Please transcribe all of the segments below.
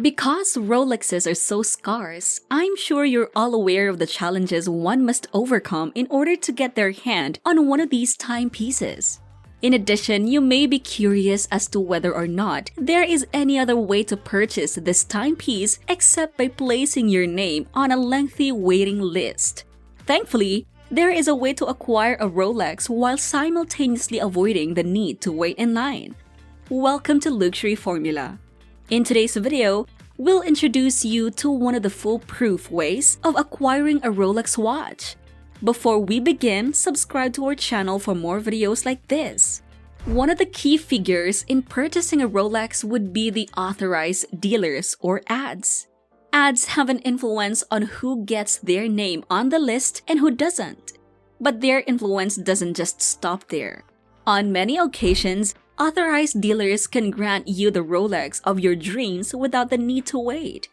Because Rolexes are so scarce, I'm sure you're all aware of the challenges one must overcome in order to get their hand on one of these timepieces. In addition, you may be curious as to whether or not there is any other way to purchase this timepiece except by placing your name on a lengthy waiting list. Thankfully, there is a way to acquire a Rolex while simultaneously avoiding the need to wait in line. Welcome to Luxury Formula. In today's video, we'll introduce you to one of the foolproof ways of acquiring a Rolex watch. Before we begin, subscribe to our channel for more videos like this. One of the key figures in purchasing a Rolex would be the authorized dealers or ads. Ads have an influence on who gets their name on the list and who doesn't. But their influence doesn't just stop there. On many occasions, authorized dealers can grant you the Rolex of your dreams without the need to wait.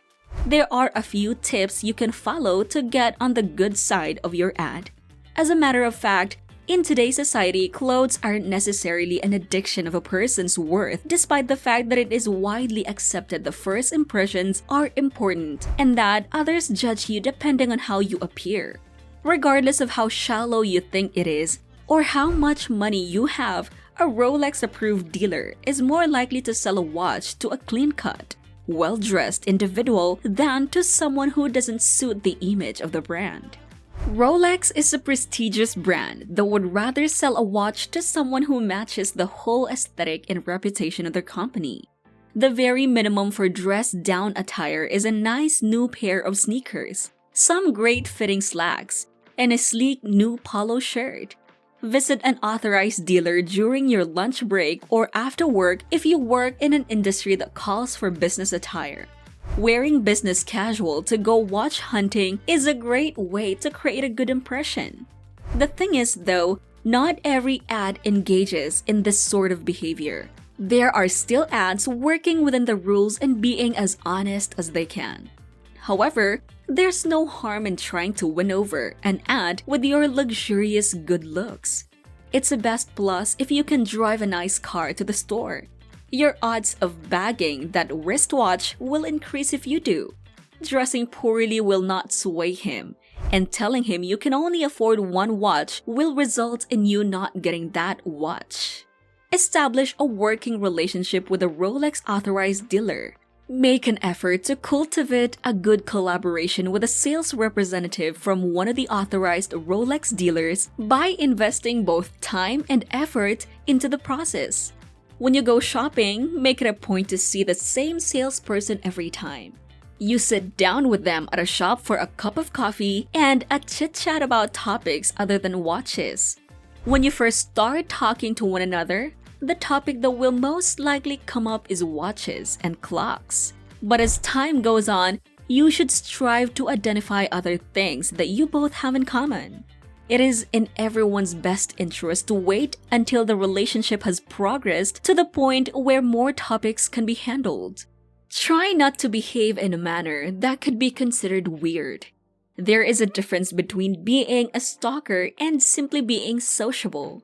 There are a few tips you can follow to get on the good side of your ad. As a matter of fact, in today's society, clothes aren't necessarily an addiction of a person's worth, despite the fact that it is widely accepted the first impressions are important and that others judge you depending on how you appear. Regardless of how shallow you think it is or how much money you have, a Rolex-approved dealer is more likely to sell a watch to a clean-cut, well-dressed individual than to someone who doesn't suit the image of the brand. Rolex is a prestigious brand that would rather sell a watch to someone who matches the whole aesthetic and reputation of their company. The very minimum for dressed-down attire is a nice new pair of sneakers, some great-fitting slacks, and a sleek new polo shirt. Visit an authorized dealer during your lunch break or after work if you work in an industry that calls for business attire. Wearing business casual to go watch hunting is a great way to create a good impression. The thing is, though, not every ad engages in this sort of behavior. There are still ads working within the rules and being as honest as they can. However, there's no harm in trying to win over an ad with your luxurious good looks. It's a best plus if you can drive a nice car to the store. Your odds of bagging that wristwatch will increase if you do. Dressing poorly will not sway him, and telling him you can only afford one watch will result in you not getting that watch. Establish a working relationship with a Rolex authorized dealer. Make an effort to cultivate a good collaboration with a sales representative from one of the authorized Rolex dealers by investing both time and effort into the process. When you go shopping, make it a point to see the same salesperson every time. You sit down with them at a shop for a cup of coffee and a chit-chat about topics other than watches. When you first start talking to one another, the topic that will most likely come up is watches and clocks. But as time goes on, you should strive to identify other things that you both have in common. It is in everyone's best interest to wait until the relationship has progressed to the point where more topics can be handled. Try not to behave in a manner that could be considered weird. There is a difference between being a stalker and simply being sociable.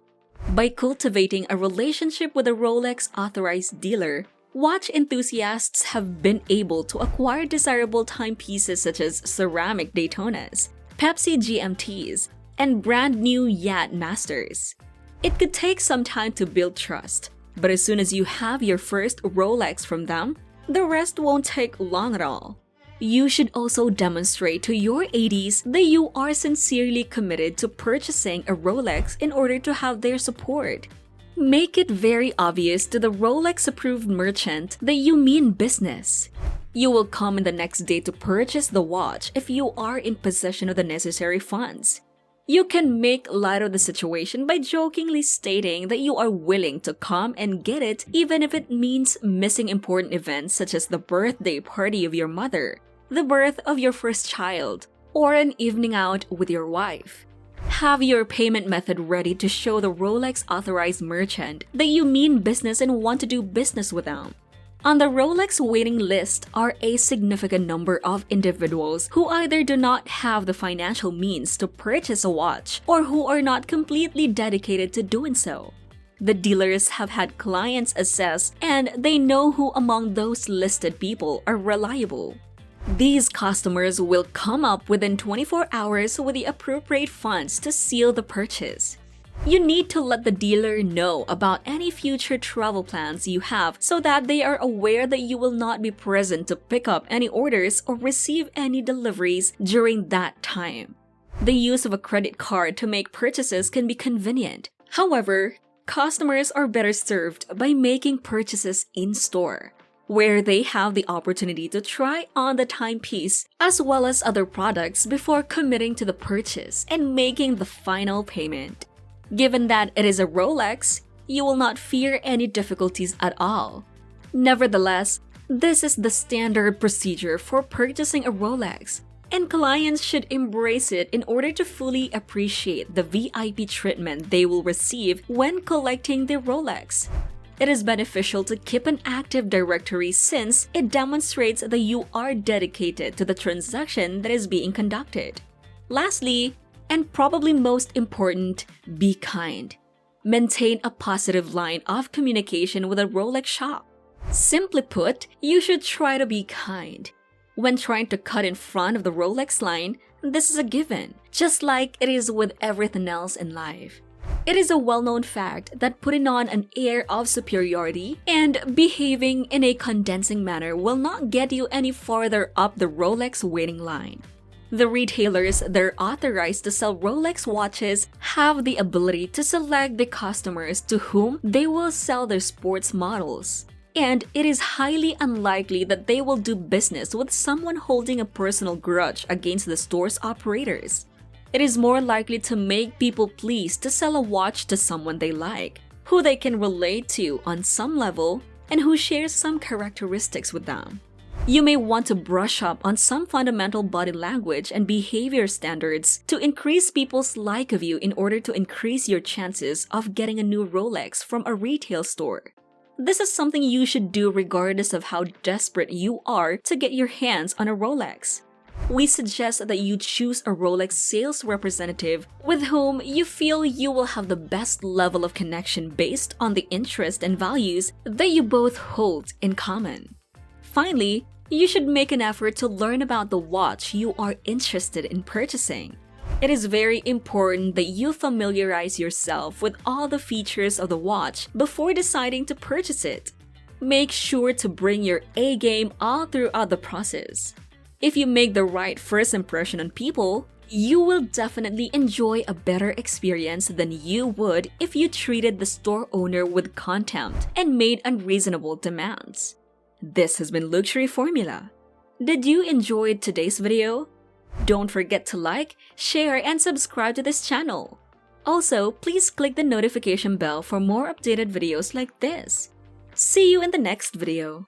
By cultivating a relationship with a Rolex authorized dealer, watch enthusiasts have been able to acquire desirable timepieces such as ceramic Daytonas, Pepsi GMTs, and brand new Yacht Masters. It could take some time to build trust, but as soon as you have your first Rolex from them, the rest won't take long at all. You should also demonstrate to your 80s that you are sincerely committed to purchasing a Rolex in order to have their support. Make it very obvious to the Rolex-approved merchant that you mean business. You will come in the next day to purchase the watch if you are in possession of the necessary funds. You can make light of the situation by jokingly stating that you are willing to come and get it even if it means missing important events such as the birthday party of your mother, the birth of your first child, or an evening out with your wife. Have your payment method ready to show the Rolex authorized merchant that you mean business and want to do business with them. On the Rolex waiting list are a significant number of individuals who either do not have the financial means to purchase a watch or who are not completely dedicated to doing so. The dealers have had clients assess, and they know who among those listed people are reliable. These customers will come up within 24 hours with the appropriate funds to seal the purchase. You need to let the dealer know about any future travel plans you have so that they are aware that you will not be present to pick up any orders or receive any deliveries during that time. The use of a credit card to make purchases can be convenient. However, customers are better served by making purchases in-store, where they have the opportunity to try on the timepiece as well as other products before committing to the purchase and making the final payment. Given that it is a Rolex, you will not fear any difficulties at all. Nevertheless, this is the standard procedure for purchasing a Rolex, and clients should embrace it in order to fully appreciate the VIP treatment they will receive when collecting their Rolex. It is beneficial to keep an active directory since it demonstrates that you are dedicated to the transaction that is being conducted. Lastly, and probably most important, be kind. Maintain a positive line of communication with a Rolex shop. Simply put, you should try to be kind. When trying to cut in front of the Rolex line, this is a given, just like it is with everything else in life. It is a well-known fact that putting on an air of superiority and behaving in a condensing manner will not get you any farther up the Rolex waiting line. The retailers that are authorized to sell Rolex watches have the ability to select the customers to whom they will sell their sports models. And it is highly unlikely that they will do business with someone holding a personal grudge against the store's operators. It is more likely to make people pleased to sell a watch to someone they like, who they can relate to on some level, and who shares some characteristics with them. You may want to brush up on some fundamental body language and behavior standards to increase people's like of you in order to increase your chances of getting a new Rolex from a retail store. This is something you should do regardless of how desperate you are to get your hands on a Rolex. We suggest that you choose a Rolex sales representative with whom you feel you will have the best level of connection based on the interest and values that you both hold in common. Finally, you should make an effort to learn about the watch you are interested in purchasing. It is very important that you familiarize yourself with all the features of the watch before deciding to purchase it. Make sure to bring your A game all throughout the process. If you make the right first impression on people, you will definitely enjoy a better experience than you would if you treated the store owner with contempt and made unreasonable demands. This has been Luxury Formula. Did you enjoy today's video? Don't forget to like, share, and subscribe to this channel. Also, please click the notification bell for more updated videos like this. See you in the next video.